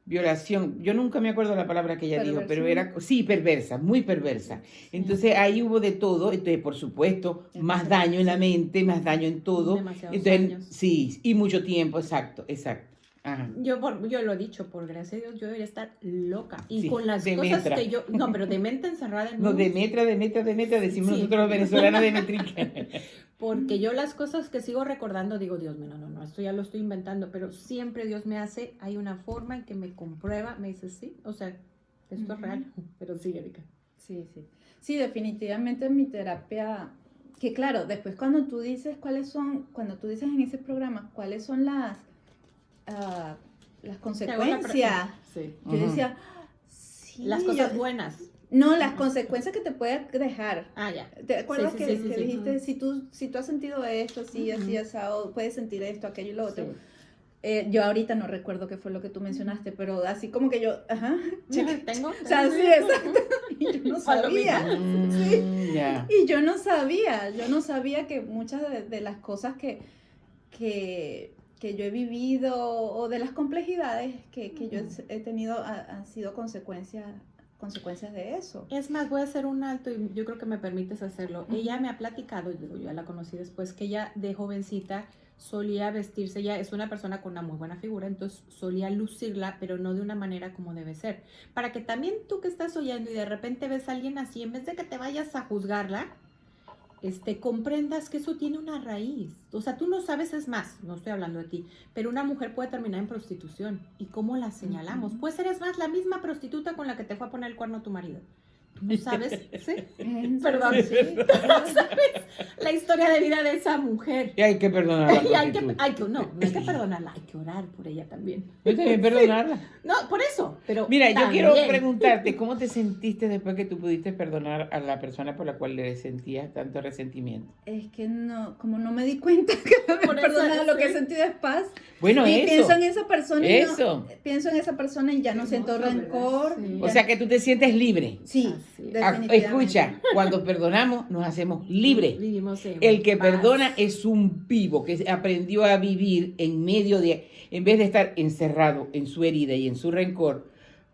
violación. Yo nunca me acuerdo la palabra que ella dijo, pero era, sí, perversa, muy perversa. Entonces ahí hubo de todo, entonces por supuesto, más daño en la mente, más daño en todo. Demasiados Entonces, años. sí, y mucho tiempo, exacto. Ajá. Yo lo he dicho, por gracia de Dios, yo debería estar loca. Y Sí, con las demetra. cosas que yo... No, pero demente encerrada en No, un- Demetra, decimos Sí. nosotros los venezolanos Demetrica. Porque yo las cosas que sigo recordando, digo, Dios mío, no, esto ya lo estoy inventando, pero siempre Dios me hace, hay una forma en que me comprueba, me dice, sí, o sea, esto es real, pero sí, Erika. Sí. Sí, definitivamente mi terapia, que claro, después cuando tú dices cuando tú dices en ese programa cuáles son las consecuencias, Sí. yo decía, sí, Las cosas buenas. No, las consecuencias que te puede dejar. Ah, ya. ¿Te acuerdas Sí, que sí, sí, que sí. dijiste, si tú has sentido esto, así, así, asado, puedes sentir esto, aquello y lo otro? Sí. Yo ahorita no recuerdo qué fue lo que tú mencionaste, pero así como que yo, ajá, ¿Tengo? o sea, sí, exacto, y yo no sabía. Ya. Y yo no sabía que muchas de las cosas que yo he vivido o de las complejidades que yo he tenido han sido consecuencias de eso. Es más, voy a hacer un alto y yo creo que me permites hacerlo. Ella me ha platicado, yo ya la conocí después, que ella de jovencita solía vestirse, ella es una persona con una muy buena figura, entonces solía lucirla, pero no de una manera como debe ser. Para que también tú que estás oyendo y de repente ves a alguien así, en vez de que te vayas a juzgarla, comprendas que eso tiene una raíz. O sea, tú no sabes, es más, no estoy hablando de ti, pero una mujer puede terminar en prostitución. ¿Y cómo la señalamos? Puede ser, es más, la misma prostituta con la que te fue a poner el cuerno tu marido. Tú no sabes, ¿sí? Perdón. Sí. La historia de vida de esa mujer. Y hay que perdonarla. Y no hay que perdonarla, hay que orar por ella también. Yo también perdonarla. No, por eso, pero Mira, yo también. quiero preguntarte, ¿cómo te sentiste después que tú pudiste perdonar a la persona por la cual le sentías tanto resentimiento? Es que no, como no me di cuenta que Por eso, perdonado, lo que he sí. sentido es paz. Bueno, Y eso. pienso en esa persona y Eso. pienso en esa persona y ya no siento hermoso, rencor. ¿verdad? Sí. O sea, que tú te sientes libre. Sí, Así es. definitivamente. Escucha, cuando perdonamos nos hacemos libres. Vivimos en El que paz. perdona es un vivo que aprendió a vivir en medio de, en vez de estar encerrado en su herida y en su rencor.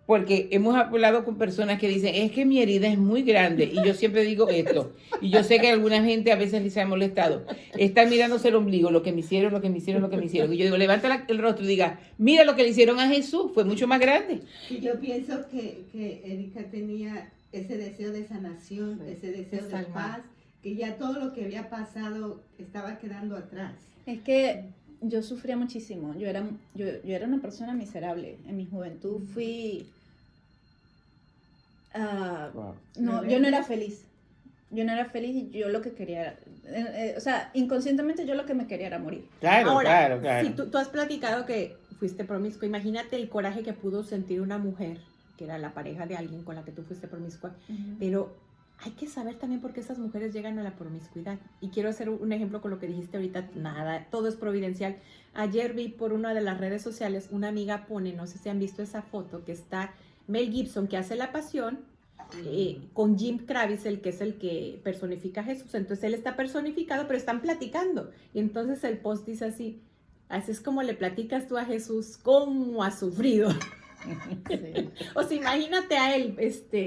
Porque hemos hablado con personas que dicen, es que mi herida es muy grande. Y yo siempre digo esto. Y yo sé que a alguna gente a veces les ha molestado. Están mirándose el ombligo, lo que me hicieron, lo que me hicieron, lo que me hicieron. Y yo digo, levanta el rostro y diga, mira lo que le hicieron a Jesús, fue mucho más grande. Y yo pienso que Erika tenía ese deseo de sanación, ese deseo de Salvar. paz, que ya todo lo que había pasado estaba quedando atrás. Es que yo sufría muchísimo. Yo era una persona miserable. En mi juventud fui... no, yo no era feliz. Yo no era feliz y yo lo que quería... o sea, inconscientemente yo lo que me quería era morir. Claro, Ahora, claro. si tú has platicado que fuiste promiscua, imagínate el coraje que pudo sentir una mujer, que era la pareja de alguien con la que tú fuiste promiscua, pero hay que saber también por qué esas mujeres llegan a la promiscuidad. Y quiero hacer un ejemplo con lo que dijiste ahorita, nada, todo es providencial. Ayer vi por una de las redes sociales, una amiga pone, no sé si han visto esa foto, que está Mel Gibson, que hace La Pasión, con Jim Craviezel, que es el que personifica a Jesús. Entonces él está personificado, pero están platicando. Y entonces el post dice así es como le platicas tú a Jesús cómo ha sufrido. Sí. O sea, imagínate a él,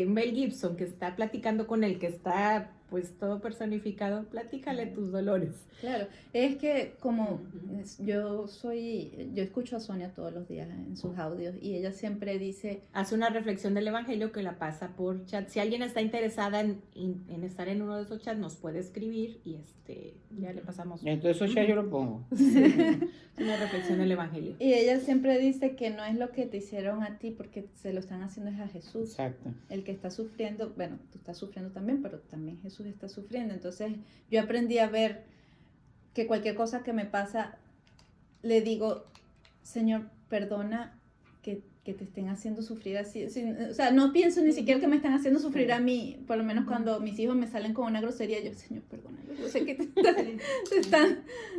Mel Gibson, que está platicando con él, que está pues todo personificado, platícale tus dolores. Claro, es que como yo escucho a Sonia todos los días en sus audios y ella siempre dice... Hace una reflexión del evangelio que la pasa por chat. Si alguien está interesada en estar en uno de esos chats, nos puede escribir y ya le pasamos. Entonces eso ya yo lo pongo. Una reflexión del evangelio. Y ella siempre dice que no es lo que te hicieron a ti porque se lo están haciendo es a Jesús. Exacto. El que está sufriendo, bueno, tú estás sufriendo también, pero también Jesús está sufriendo. Entonces yo aprendí a ver que cualquier cosa que me pasa, le digo, Señor, perdona que te estén haciendo sufrir así. O sea, no pienso ni siquiera que me están haciendo sufrir a mí. Por lo menos cuando mis hijos me salen con una grosería, yo, Señor, perdónalo. Yo sé que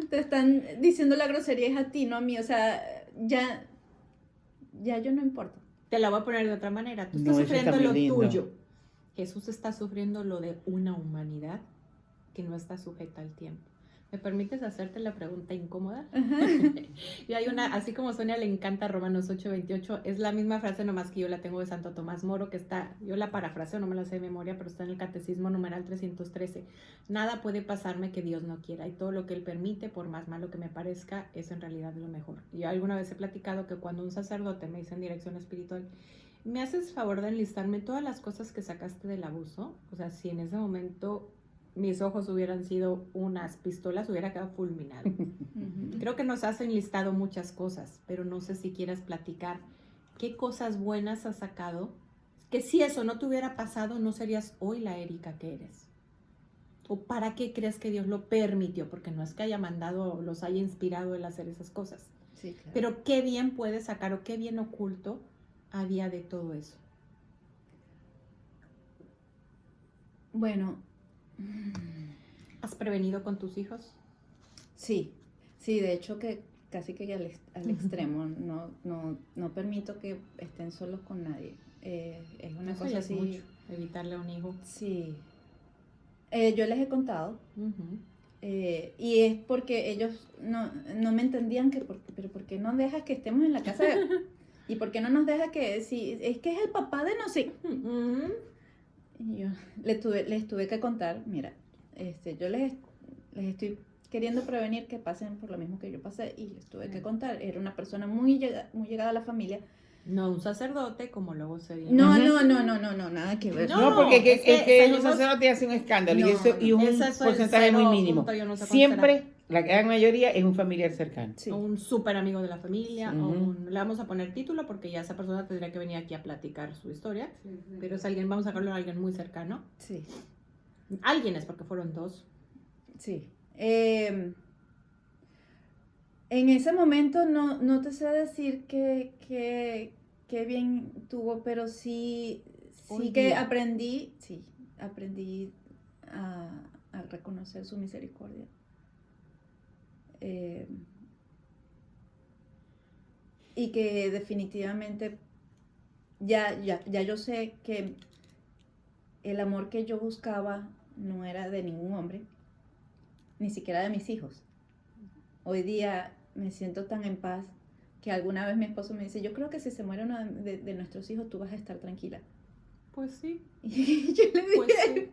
te están diciendo la grosería es a ti, no a mí. O sea, ya yo no importo. Te la voy a poner de otra manera. Tú No, estás eso está sufriendo muy lo lindo. tuyo. Jesús está sufriendo lo de una humanidad que no está sujeta al tiempo. ¿Me permites hacerte la pregunta incómoda? Y hay una, así como Sonia le encanta Romanos 8:28, es la misma frase, nomás que yo la tengo de Santo Tomás Moro, que está, yo la parafraseo, no me la sé de memoria, pero está en el Catecismo numeral 313. Nada puede pasarme que Dios no quiera, y todo lo que Él permite, por más malo que me parezca, es en realidad lo mejor. Yo alguna vez he platicado que cuando un sacerdote me dice en dirección espiritual, ¿me haces favor de enlistarme todas las cosas que sacaste del abuso? O sea, si en ese momento mis ojos hubieran sido unas pistolas, hubiera quedado fulminado. Creo que nos has enlistado muchas cosas, pero no sé si quieras platicar qué cosas buenas has sacado, que si eso no te hubiera pasado, no serías hoy la Erika que eres. ¿O para qué crees que Dios lo permitió? Porque no es que haya mandado o los haya inspirado el hacer esas cosas. Sí, claro. Pero qué bien puedes sacar o qué bien oculto había de todo eso. Bueno, ¿Has prevenido con tus hijos? sí, de hecho que casi que al extremo, no permito que estén solos con nadie. Es una Eso cosa ya es así. mucho, evitarle a un hijo. Sí. Yo les he contado. Ujú. Y es porque ellos no me entendían pero ¿por qué no dejas que estemos en la casa? ¿Y por qué no nos dejas que, si es que es el papá de no sé? Y yo les tuve que contar, mira, yo les estoy queriendo prevenir que pasen por lo mismo que yo pasé y les tuve que contar. Era una persona muy llegada a la familia. No un sacerdote, como luego se dice. No, Ujú. nada que ver. No, No, porque es que el que un seguimos- sacerdote hace un escándalo No, y eso y un Ese es el porcentaje muy mínimo. 0.yo no sé cuánto Siempre, la gran mayoría es un familiar cercano. Sí. O un súper amigo de la familia, Sí. o Ujú. le vamos a poner título porque ya esa persona tendría que venir aquí a platicar su historia, pero es alguien, vamos a sacarlo a alguien muy cercano. Sí. Alguien es porque fueron dos. Sí. En ese momento no te sé decir que bien tuvo, pero sí Hoy que día. aprendí a reconocer su misericordia. Y que definitivamente ya yo sé que el amor que yo buscaba no era de ningún hombre, ni siquiera de mis hijos. Hoy día me siento tan en paz que alguna vez mi esposo me dice, yo creo que si se muere uno de nuestros hijos, tú vas a estar tranquila. Pues sí. Y yo le dije, Pues sí.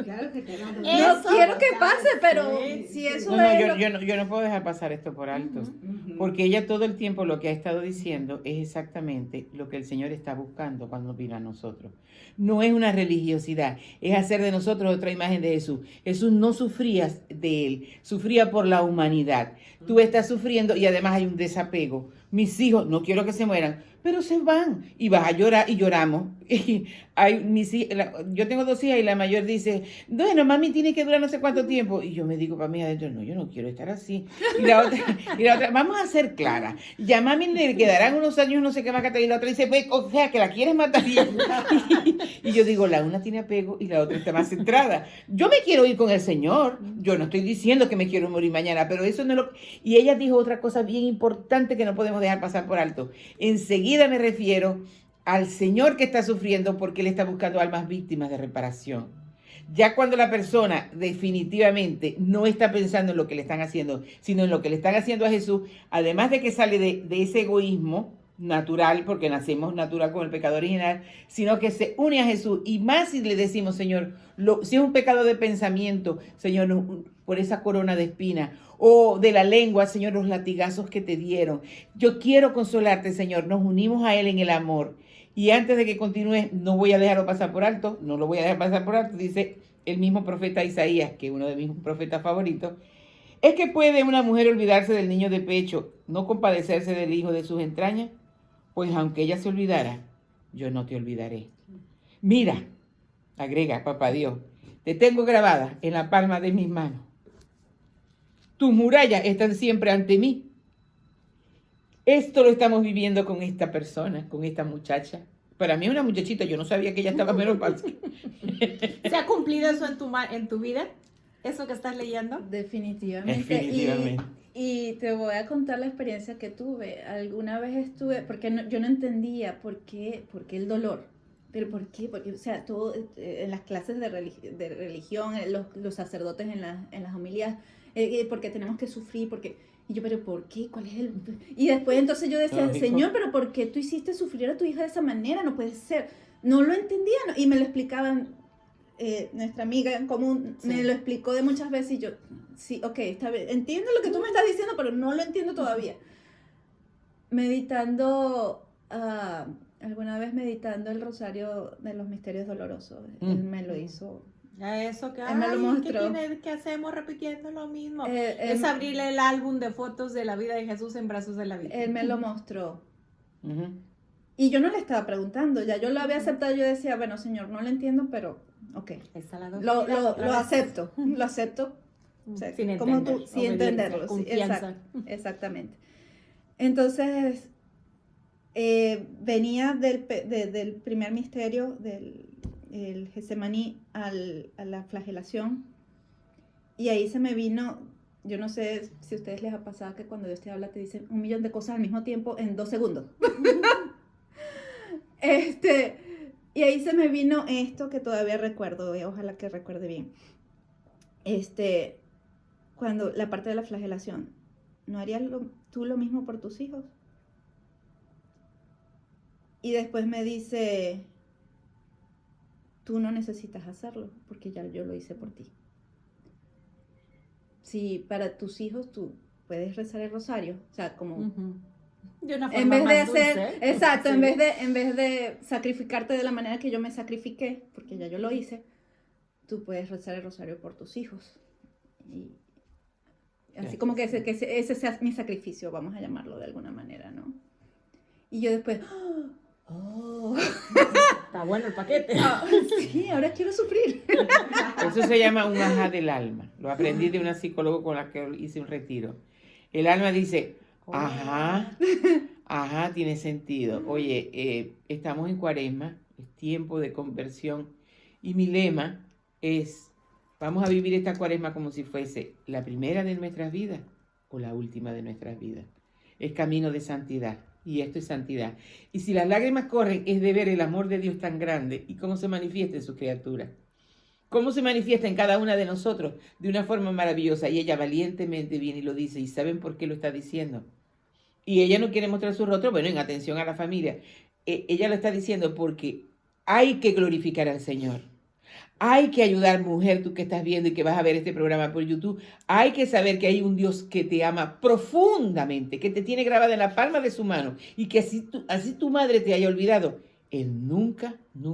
Claro que te van a- no Eso. quiero que pase, pero Sí, si sí. eso No, es yo no puedo dejar pasar esto por alto. Ujú. Ujú. Porque ella todo el tiempo lo que ha estado diciendo es exactamente lo que el Señor está buscando cuando vino a nosotros. No es una religiosidad, es hacer de nosotros otra imagen de Jesús. Jesús no sufría de él, sufría por la humanidad. Tú estás sufriendo y además hay un desapego. Mis hijos, no quiero que se mueran, pero se van y vas a llorar y lloramos. Y yo tengo 2 hijas y la mayor dice, bueno, mami tiene que durar no sé cuánto tiempo. Y yo me digo para mí adentro, no, yo no quiero estar así. Y la otra, vamos a ser claras. Ya a mami le quedarán unos años, no sé qué más que y la otra dice, pues, o sea, que la quieres matar. Y yo digo, la una tiene apego y la otra está más centrada. Yo me quiero ir con el Señor. Yo no estoy diciendo que me quiero morir mañana, pero eso no es lo... Y ella dijo otra cosa bien importante que no podemos dejar pasar por alto. Enseguida me refiero al Señor que está sufriendo porque Él está buscando almas víctimas de reparación. Ya cuando la persona definitivamente no está pensando en lo que le están haciendo, sino en lo que le están haciendo a Jesús, además de que sale de ese egoísmo natural, porque nacemos natural con el pecado original, sino que se une a Jesús. Y más si le decimos, Señor, si es un pecado de pensamiento, Señor, por esa corona de espinas, o de la lengua, Señor, los latigazos que te dieron. Yo quiero consolarte, Señor. Nos unimos a Él en el amor. Y antes de que continúe, no voy a dejarlo pasar por alto, no lo voy a dejar pasar por alto, dice el mismo profeta Isaías, que es uno de mis profetas favoritos. ¿Es que puede una mujer olvidarse del niño de pecho, no compadecerse del hijo de sus entrañas? Pues aunque ella se olvidara, yo no te olvidaré. Mira, agrega papá Dios, te tengo grabada en la palma de mis manos. Tus murallas están siempre ante mí. Esto lo estamos viviendo con esta persona, con esta muchacha. Para mí es una muchachita, yo no sabía que ella estaba menopáusica. ¿Se ha cumplido eso en tu vida? ¿Eso que estás leyendo? Definitivamente. Definitivamente. Y te voy a contar la experiencia que tuve. Alguna vez estuve, porque yo no entendía por qué el dolor. ¿Pero por qué? Porque, o sea, todo en las clases de religión, los sacerdotes en las homilías, porque tenemos que sufrir, porque... Y yo, ¿pero por qué? ¿Cuál es el...? Y después entonces yo decía, Lógico. Señor, ¿pero por qué tú hiciste sufrir a tu hija de esa manera? No puede ser. No lo entendía, ¿no? Y me lo explicaban, nuestra amiga en común, Sí. me lo explicó de muchas veces y yo, sí, ok, está bien, entiendo lo que tú me estás diciendo, pero no lo entiendo todavía. Meditando, alguna vez meditando el rosario de los misterios dolorosos, él me lo hizo. A eso que, Él me lo mostró. ¿qué hacemos repitiendo lo mismo? Él Es abrirle el álbum de fotos de la vida de Jesús en brazos de la vida. él me lo mostró. Ujú. Y yo no le estaba preguntando, ya yo lo había aceptado, yo decía, bueno, Señor, no lo entiendo, pero ok. Esa la Lo acepto, lo acepto. O sea, Sin como entender, tú, sin obediencia, entenderlo. Sí, confianza. exactamente. Entonces, venía del primer misterio, el Getsemaní a la flagelación, y ahí se me vino, yo no sé si a ustedes les ha pasado que cuando Dios te habla te dice 1.000.000 de cosas al mismo tiempo en 2 segundos. Y ahí se me vino esto que todavía recuerdo, ojalá que recuerde bien. Cuando la parte de la flagelación, ¿no harías tú lo mismo por tus hijos? Y después me dice, tú no necesitas hacerlo, porque ya yo lo hice por ti. Si para tus hijos tú puedes rezar el rosario, o sea, como... Ujú. De una forma En vez de más hacer, dulce. exacto, Sí. en vez de sacrificarte de la manera que yo me sacrifiqué, porque ya yo lo hice, tú puedes rezar el rosario por tus hijos. Y así como que ese sea mi sacrificio, vamos a llamarlo de alguna manera, ¿no? Y yo después, oh, Está bueno el paquete. sí, ahora quiero sufrir. Eso se llama un ajá del alma. Lo aprendí de una psicóloga con la que hice un retiro. El alma dice, ajá, ajá, tiene sentido. Oye, estamos en Cuaresma, es tiempo de conversión. Y mi lema es, vamos a vivir esta Cuaresma como si fuese la primera de nuestras vidas o la última de nuestras vidas. Es camino de santidad. Y esto es santidad. Y si las lágrimas corren, es de ver el amor de Dios tan grande y cómo se manifiesta en sus criaturas. Cómo se manifiesta en cada una de nosotros de una forma maravillosa. Y ella valientemente viene y lo dice. ¿Y saben por qué lo está diciendo? Y ella no quiere mostrar su rostro, bueno, en atención a la familia. Ella lo está diciendo porque hay que glorificar al Señor. Hay que ayudar, mujer, tú que estás viendo y que vas a ver este programa por YouTube. Hay que saber que hay un Dios que te ama profundamente, que te tiene grabada en la palma de su mano y que así tu madre te haya olvidado. Él nunca, nunca.